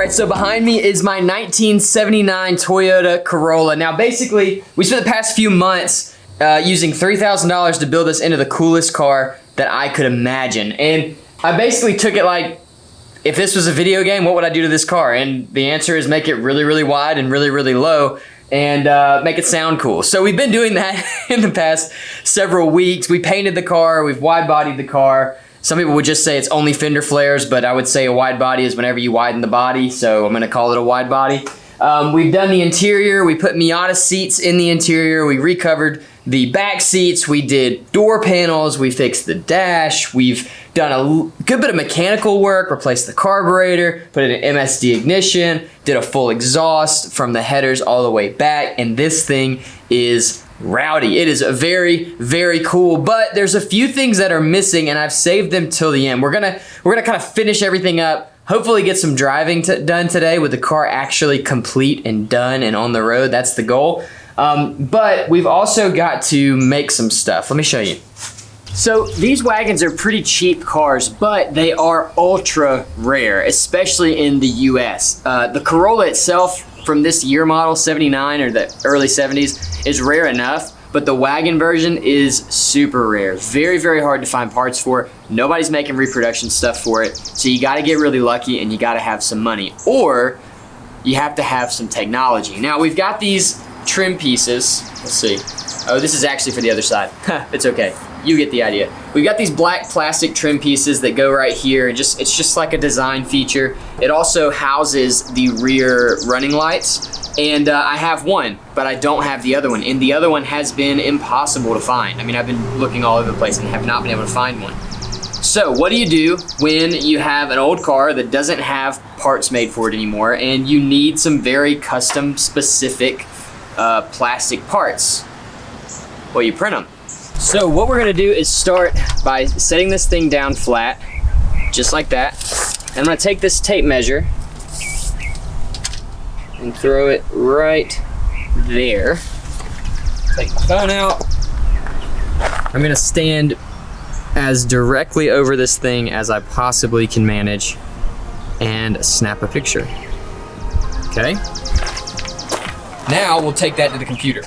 right, so behind me is my 1979 Toyota Corolla. Now, basically, we spent the past few months using $3,000 to build this into the coolest car that I could imagine. And I basically took it like, if this was a video game, what would I do to this car? And the answer is make it really, really wide and really, really low and make it sound cool. So we've been doing that in the past several weeks. We painted the car, we've wide-bodied the car. Some people would just say it's only fender flares, but I would say a wide body is whenever you widen the body, so I'm gonna call it a wide body. We've done the interior, we put Miata seats in the interior, we recovered the back seats, we did door panels, we fixed the dash, we've done a good bit of mechanical work, replaced the carburetor, put in an MSD ignition, did a full exhaust from the headers all the way back, and this thing is rowdy. It is very, very cool, but there's a few things that are missing and I've saved them till the end. We're gonna kind of finish everything up, hopefully get some driving done today with the car actually complete and done and on the road. That's the goal. But we've also got to make some stuff. Let me show you. So these wagons are pretty cheap cars, but they are ultra rare, especially in the US. The Corolla itself from this year model, 79 or the early 70s, is rare enough, but the wagon version is super rare. Very, very hard to find parts for. Nobody's making reproduction stuff for it. So you gotta get really lucky and you gotta have some money, or you have to have some technology. Now we've got these trim pieces. Let's see. Oh, this is actually for the other side. It's okay. You get the idea. We've got these black plastic trim pieces that go right here. It's just like a design feature. It also houses the rear running lights. And I have one, but I don't have the other one. And the other one has been impossible to find. I mean, I've been looking all over the place and have not been able to find one. So what do you do when you have an old car that doesn't have parts made for it anymore and you need some very custom specific plastic parts? Well, you print them. So what we're gonna do is start by setting this thing down flat, just like that. And I'm gonna take this tape measure and throw it right there. Take my phone out. I'm gonna stand as directly over this thing as I possibly can manage and snap a picture. Okay? Now we'll take that to the computer.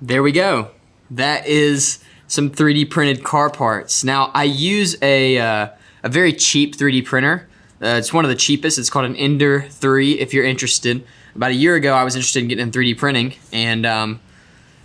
There we go. That is some 3D printed car parts. Now I use a very cheap 3D printer. It's one of the cheapest. It's called an Ender 3 if you're interested. About a year ago I was interested in getting in 3D printing and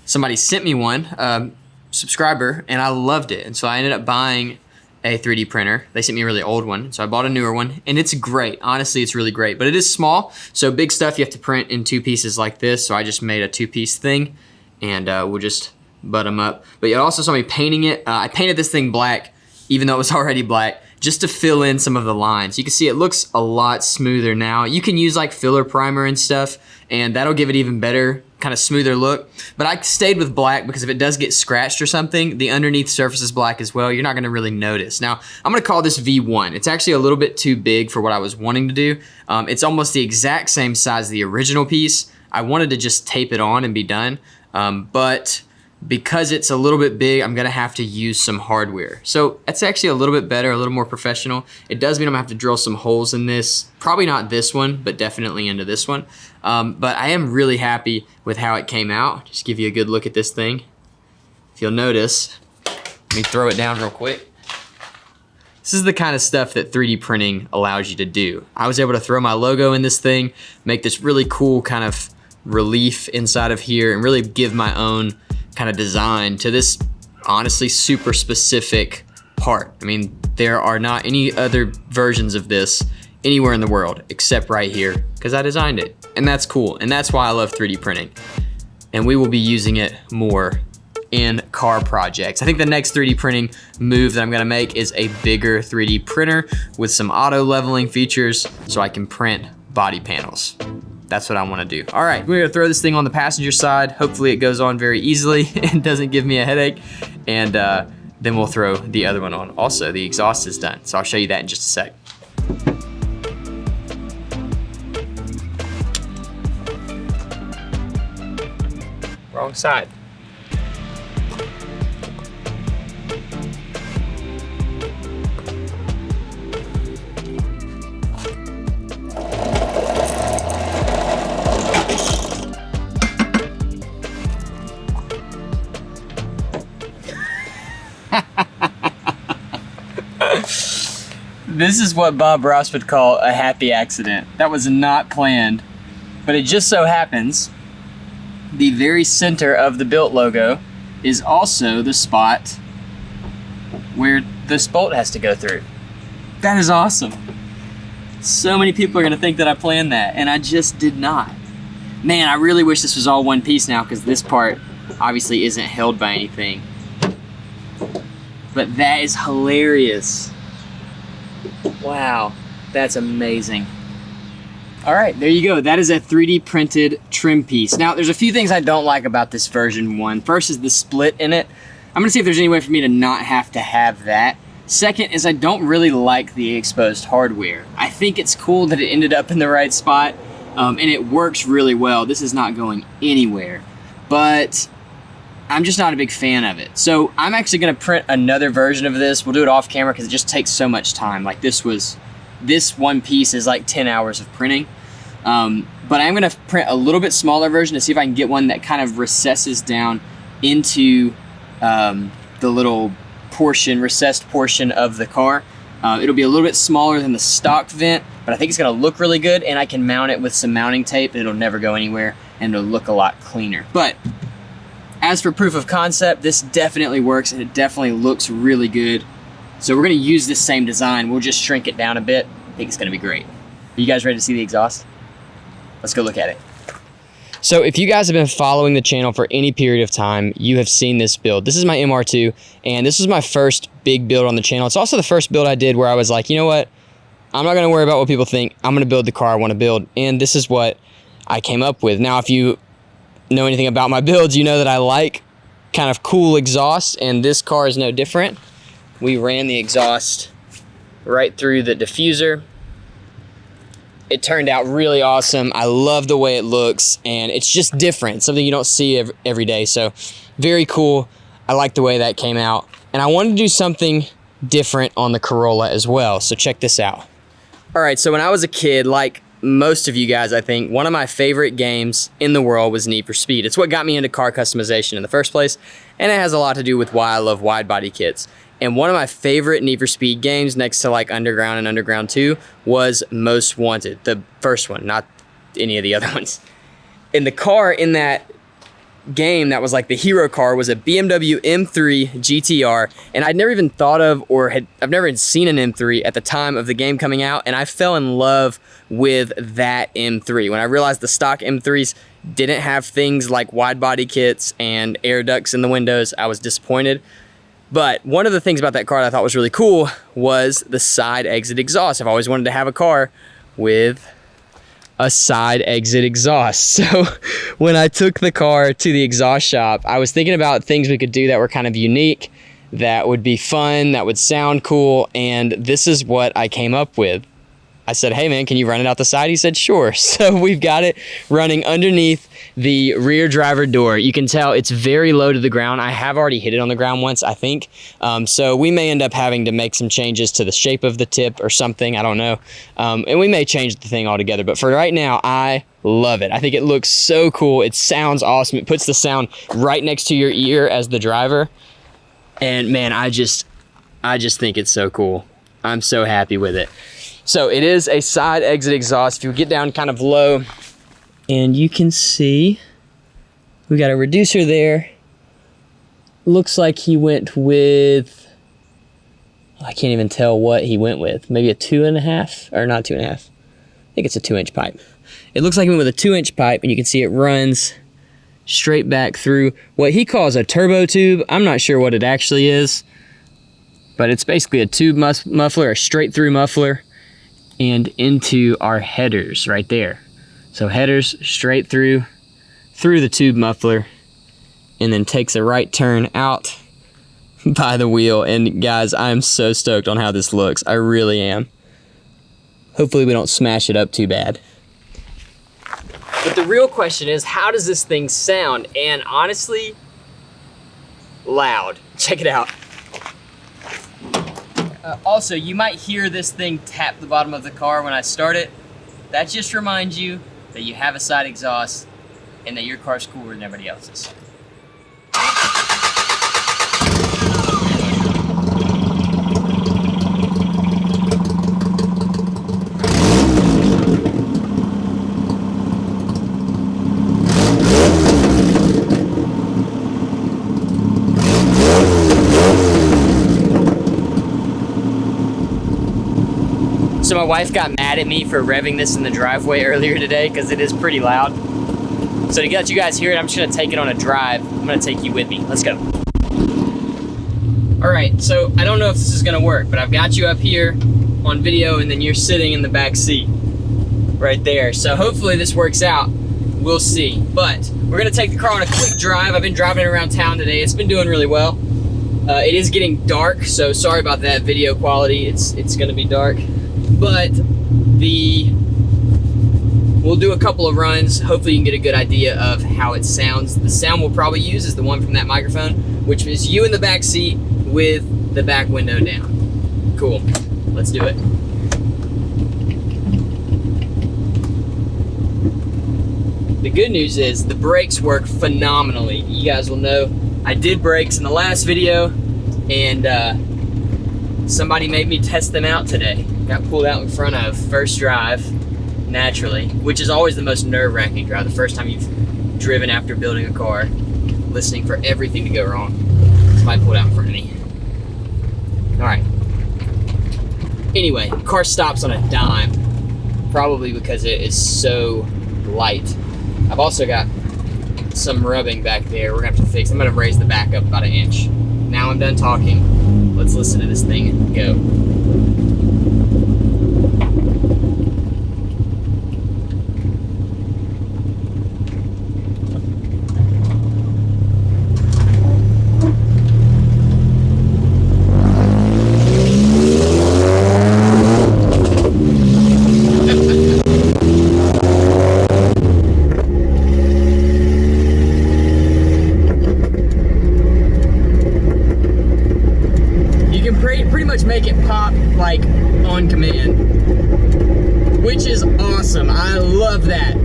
somebody sent me one, subscriber, and I loved it. And so I ended up buying a 3D printer. They sent me a really old one, so I bought a newer one, and it's great. Honestly, it's really great, but it is small, so big stuff you have to print in 2 pieces like this, so I just made a 2-piece thing. And we'll just butt them up. But you also saw me painting it. I painted this thing black, even though it was already black, just to fill in some of the lines. You can see it looks a lot smoother now. You can use like filler primer and stuff, and that'll give it even better, kind of smoother look. But I stayed with black because if it does get scratched or something, the underneath surface is black as well. You're not gonna really notice. Now, I'm gonna call this V1. It's actually a little bit too big for what I was wanting to do. It's almost the exact same size as the original piece. I wanted to just tape it on and be done. But because it's a little bit big, I'm gonna have to use some hardware. So that's actually a little bit better, a little more professional. It does mean I'm gonna have to drill some holes in this. Probably not this one, but definitely into this one. But I am really happy with how it came out. Just give you a good look at this thing. If you'll notice, let me throw it down real quick. This is the kind of stuff that 3D printing allows you to do. I was able to throw my logo in this thing, make this really cool kind of relief inside of here, and really give my own kind of design to this honestly super specific part. I mean, there are not any other versions of this anywhere in the world except right here because I designed it, and that's cool, and that's why I love 3D printing, and we will be using it more in car projects. I think the next 3D printing move that I'm gonna make is a bigger 3D printer with some auto leveling features so I can print body panels. That's what I wanna do. All right, we're gonna throw this thing on the passenger side. Hopefully it goes on very easily and doesn't give me a headache. And then we'll throw the other one on. Also, the exhaust is done. So I'll show you that in just a sec. Wrong side. This is what Bob Ross would call a happy accident. That was not planned, but it just so happens the very center of the built logo is also the spot where this bolt has to go through. That is awesome. So many people are gonna think that I planned that, and I just did not. Man, I really wish this was all one piece now, because this part obviously isn't held by anything. But that is hilarious. Wow, that's amazing. All right, there you go. That is a 3D printed trim piece. Now, there's a few things I don't like about this version 1. First is the split in it. I'm gonna see if there's any way for me to not have to have that. Second is I don't really like the exposed hardware. I think it's cool that it ended up in the right spot, and it works really well. This is not going anywhere, but I'm just not a big fan of it. So I'm actually gonna print another version of this. We'll do it off camera because it just takes so much time. Like this one piece is like 10 hours of printing. But I'm gonna print a little bit smaller version to see if I can get one that kind of recesses down into the little recessed portion of the car. It'll be a little bit smaller than the stock vent, but I think it's gonna look really good, and I can mount it with some mounting tape and it'll never go anywhere and it'll look a lot cleaner. But as for proof of concept, this definitely works and it definitely looks really good. So we're gonna use this same design. We'll just shrink it down a bit. I think it's gonna be great. Are you guys ready to see the exhaust? Let's go look at it. So if you guys have been following the channel for any period of time, you have seen this build. This is my MR2, and this was my first big build on the channel. It's also the first build I did where I was like, you know what? I'm not gonna worry about what people think. I'm gonna build the car I wanna build, and this is what I came up with. Now, if you know anything about my builds, you know that I like kind of cool exhaust, and this car is no different. We ran the exhaust right through the diffuser. It turned out really awesome. I love the way it looks, and it's just different, something you don't see every day. So very cool. I like the way that came out, and I wanted to do something different on the Corolla as well. So check this out. All right, so when I was a kid, like most of you guys, I think, one of my favorite games in the world was Need for Speed. It's what got me into car customization in the first place, and it has a lot to do with why I love wide body kits. And one of my favorite Need for Speed games, next to like Underground and Underground 2, was Most Wanted, the first one, not any of the other ones. And the car in that game that was like the hero car was a BMW M3 GTR, and I'd never even thought of I've never seen an M3 at the time of the game coming out, and I fell in love with that M3. When I realized the stock M3s didn't have things like wide body kits and air ducts in the windows, I was disappointed. But one of the things about that car that I thought was really cool was the side exit exhaust. I've always wanted to have a car with a side exit exhaust. So when I took the car to the exhaust shop, I was thinking about things we could do that were kind of unique, that would be fun, that would sound cool, and this is what I came up with. I said, hey man, can you run it out the side? He said, sure. So we've got it running underneath the rear driver door. You can tell it's very low to the ground. I have already hit it on the ground once, I think. So we may end up having to make some changes to the shape of the tip or something, I don't know. And we may change the thing altogether, but for right now, I love it. I think it looks so cool. It sounds awesome. It puts the sound right next to your ear as the driver. And man, I just think it's so cool. I'm so happy with it. So it is a side exit exhaust. If you get down kind of low, and you can see we got a reducer there. Looks like he went with, I can't even tell what he went with. Maybe a 2.5, or not 2.5. I think it's a 2-inch pipe. It looks like he went with a 2-inch pipe, and you can see it runs straight back through what he calls a turbo tube. I'm not sure what it actually is, but it's basically a tube muffler, a straight through muffler, and into our headers right there. So headers straight through the tube muffler, and then takes a right turn out by the wheel. And guys, I'm so stoked on how this looks. I really am. Hopefully we don't smash it up too bad. But the real question is, how does this thing sound? And honestly, loud. Check it out. Also, you might hear this thing tap the bottom of the car when I start it. That just reminds you that you have a side exhaust and that your car's cooler than everybody else's. So my wife got mad at me for revving this in the driveway earlier today because it is pretty loud. So to let you guys hear it, I'm just gonna take it on a drive. I'm gonna take you with me. Let's go. All right, so I don't know if this is gonna work, but I've got you up here on video and then you're sitting in the back seat right there. So hopefully this works out. We'll see. But we're gonna take the car on a quick drive. I've been driving it around town today. It's been doing really well. It is getting dark, so sorry about that video quality. It's gonna be dark. But we'll do a couple of runs. Hopefully you can get a good idea of how it sounds. The sound we'll probably use is the one from that microphone, which is you in the back seat with the back window down. Cool, let's do it. The good news is the brakes work phenomenally. You guys will know I did brakes in the last video, and somebody made me test them out today. Got pulled out in front of first drive, naturally, which is always the most nerve-wracking drive. The first time you've driven after building a car, listening for everything to go wrong. Somebody pulled out in front of me. All right. Anyway, car stops on a dime, probably because it is so light. I've also got some rubbing back there we're gonna have to fix. I'm gonna raise the back up about 1 inch. Now I'm done talking. Let's listen to this thing and go. Make it pop like on command, which is awesome. I love that.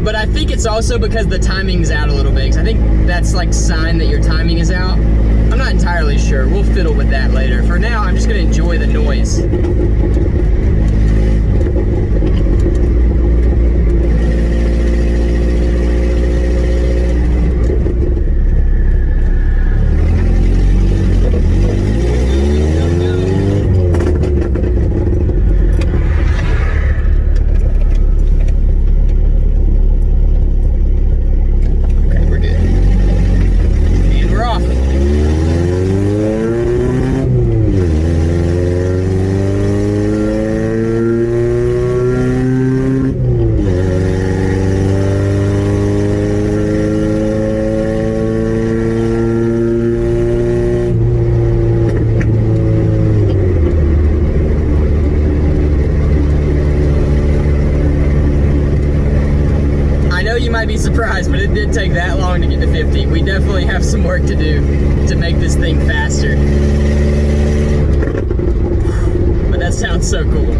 But I think it's also because the timing's out a little bit, because I think that's like sign that your timing is out. I'm not entirely sure. We'll fiddle with that later. For now, I'm just gonna enjoy the noise. Be surprised, but it did take that long to get to 50. We definitely have some work to do to make this thing faster. But that sounds so cool.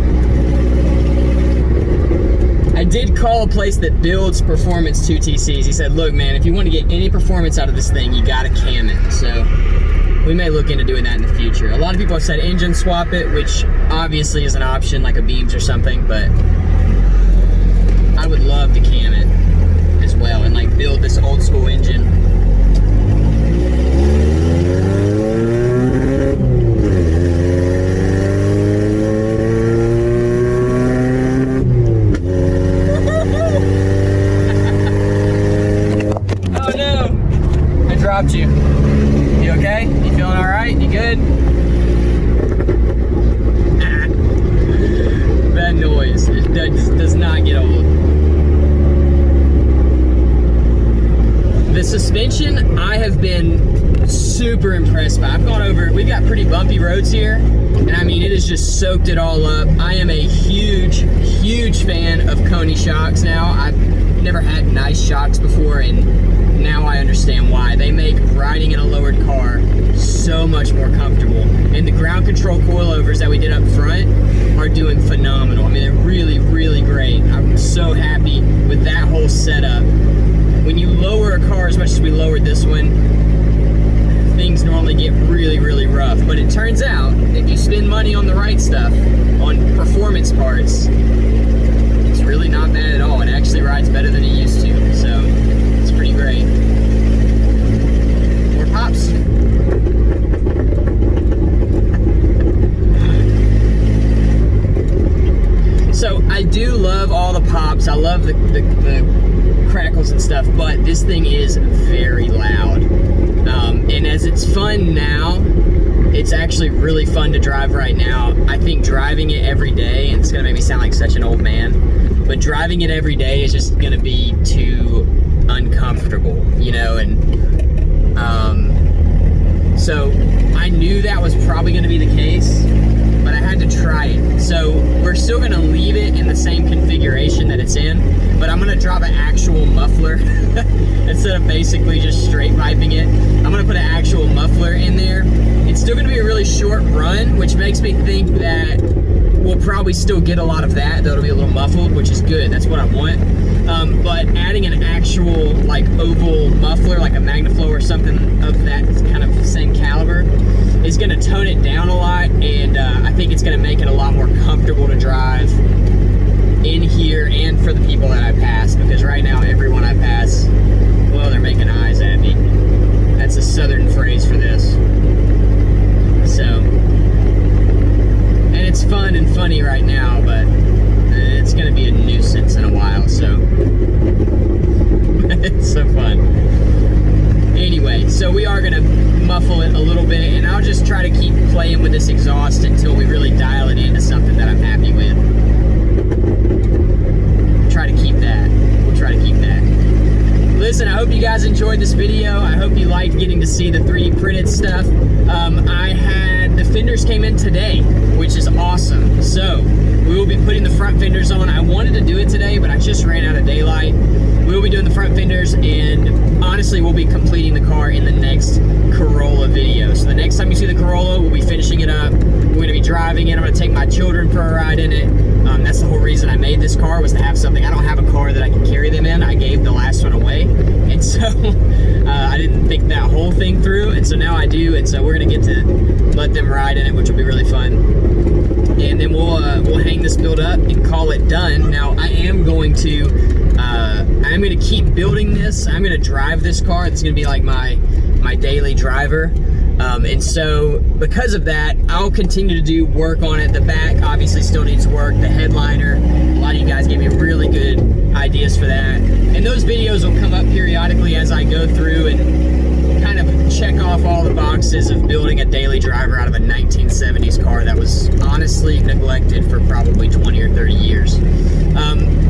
I did call a place that builds performance 2TCs. He said, look man, if you want to get any performance out of this thing, you gotta cam it. So we may look into doing that in the future. A lot of people have said engine swap it, which obviously is an option, like a Beams or something, but I would love to cam it as well and like build this old school engine. Oh no! dropped you. You okay? You feeling all right? You good? That noise, it does not get old. The suspension, I have been super impressed by. I've gone over, we've got pretty bumpy roads here, and I mean, it has just soaked it all up. I am a huge fan of Coney shocks now. I've never had nice shocks before, and now I understand why. They make riding in a lowered car so much more comfortable. And the ground control coilovers that we did up front are doing phenomenal. I mean, they're really great. I'm so happy with that whole setup. When you lower a car as much as we lowered this one, things normally get really rough. But it turns out, if you spend money on the right stuff, on performance parts, it's really not bad at all. It actually rides better than it used to, so it's pretty great. More pops. So I do love all the pops. I love the crackles and stuff, but this thing is very loud. And as it's fun now, it's actually really fun to drive right now. I think driving it every day, and it's gonna make me sound like such an old man, but driving it every day is just gonna be too uncomfortable, you know, and so I knew that was probably gonna be the case, but I had to try it. So we're still gonna leave it in the same configuration that it's in, but I'm gonna drop an actual muffler instead of basically just straight piping it. I'm gonna put an actual muffler in there. It's still gonna be a really short run, which makes me think that we'll probably still get a lot of that, though it'll be a little muffled, which is good, that's what I want. But adding an actual like oval muffler, like a MagnaFlow or something of that kind of same caliber, is gonna tone it down a lot, and I think it's gonna make it a lot more comfortable to drive in here and for the people that I pass, because right now everyone I pass, well, they're making eyes at me. That's a southern phrase for this. So, and it's fun and funny right now, but it's gonna be a nuisance in a while, so it's so fun. Anyway, so we are gonna muffle it a little bit, and I'll just try to keep playing with this exhaust until we really dial it into something that I'm happy with. Try to keep that. We'll try to keep that. Listen, I hope you guys enjoyed this video. I hope you liked getting to see the 3D printed stuff. The fenders came in today, which is awesome. So we will be putting the front fenders on. I wanted to do it today, but I just ran out of daylight. We will be doing the front fenders, and honestly, we'll be completing the car in the next Corolla video. So the next time you see the Corolla, we'll be finishing it up. We're gonna be driving it. I'm gonna take my children for a ride in it. That's the whole reason I made this car, was to have something. I don't have a car that I can carry them in. I gave the last one away, and so I didn't think that whole thing through, and so now I do, and so we're gonna get to let them ride in it, which will be really fun. And then we'll hang this build up and call it done. Now I am going to keep building this. I'm gonna drive this car. It's gonna be like my daily driver. And so because of that, I'll continue to do work on it. The back obviously still needs work. The headliner, a lot of you guys gave me really good ideas for that. And those videos will come up periodically as I go through and kind of check off all the boxes of building a daily driver out of a 1970s car that was honestly neglected for probably 20 or 30 years.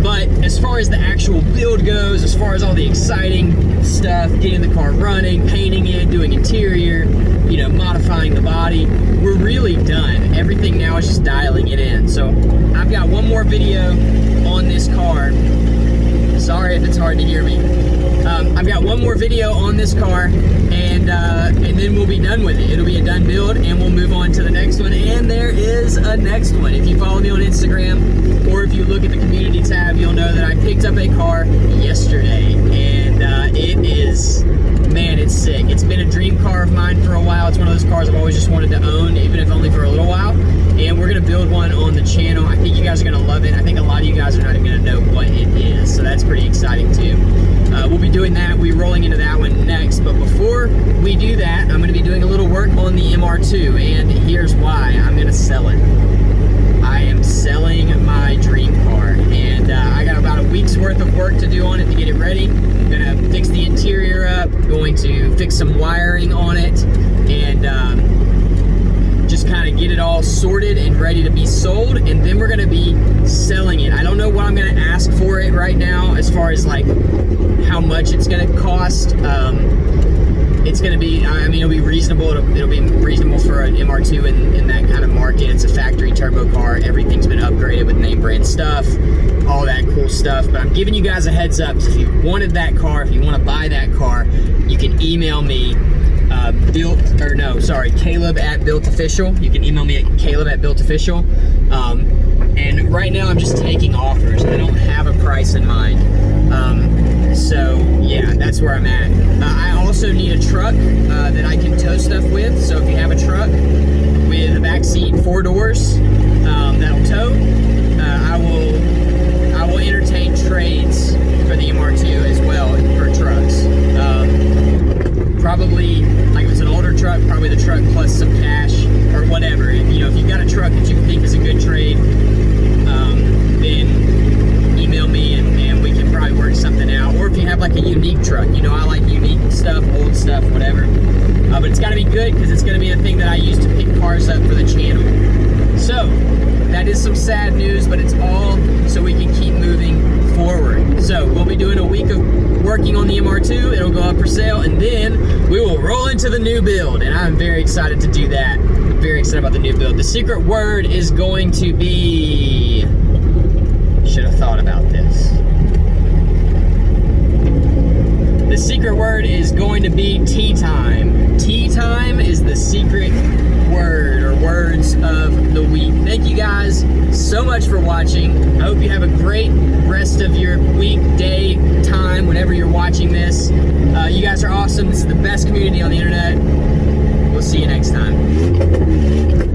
But as far as the actual build goes, as far as all the exciting stuff, getting the car running, painting it, doing interior, you know, modifying the body, we're really done. Everything now is just dialing it in. So I've got one more video on this car. Sorry if it's hard to hear me. I've got one more video on this car, and then we'll be done with it. It'll be a done build, and we'll move on to the next one. And there is a next one. If you follow me on Instagram, or if you look at the community tab, you'll know that I picked up a car yesterday, and it is, man, it's sick. It's been a dream car of mine for a while. It's one of those cars I've always just wanted to own, even if only for a little while. And we're gonna build one on the channel. I think you guys are gonna love it. I think a lot of you guys are not even gonna know what it is, so that's pretty exciting too. We'll be doing that. We'll be rolling into that one next. But before we do that, I'm gonna be doing a little work on the MR2, and here's why. I'm gonna sell it. I am selling my dream car, and I got about a week's worth of work to do on it to get it ready. I'm gonna fix the interior up, going going to fix some wiring on it and just kind of get it all sorted and ready to be sold, and then we're going to be selling it. I don't know what I'm going to ask for it right now as far as like how much it's going to cost. It's going to be, I mean, it'll be reasonable. It'll be reasonable for an MR2 in that kind of market. It's a factory turbo car. Everything's been upgraded with name brand stuff, all that cool stuff. But I'm giving you guys a heads up. If you wanted that car, if you want to buy that car, you can email me, Caleb at Built Official. You can email me at Caleb at Built Official. And right now I'm just taking offers. I don't have a price in mind. So yeah, that's where I'm at. I also need a truck that I can tow stuff with. So if you have a truck with a back seat, 4 doors, that'll tow, I will entertain trades for the MR2 as well for trucks. Probably, like if it's an older truck, probably the truck plus some cash or whatever. If you've got a truck that you think is a good trade, then email me and we can probably work something out. Or if you have like a unique truck, I like unique stuff, old stuff, whatever. But it's got to be good because it's going to be a thing that I use to pick cars up for the channel. So that is some sad news, but it's all so we can keep moving forward. So we'll be doing a week of working on the MR2. It'll go up for sale, and then we will roll into the new build, and I'm very excited to do that. I'm very excited about the new build. The secret word is going to be, should have thought about this. The secret word is going to be tea time. Tea time is the secret word or words of the week. Thank you guys so much for watching. I hope you have a great rest of your week, day, time, whenever you're watching this. You guys are awesome. This is the best community on the internet. We'll see you next time.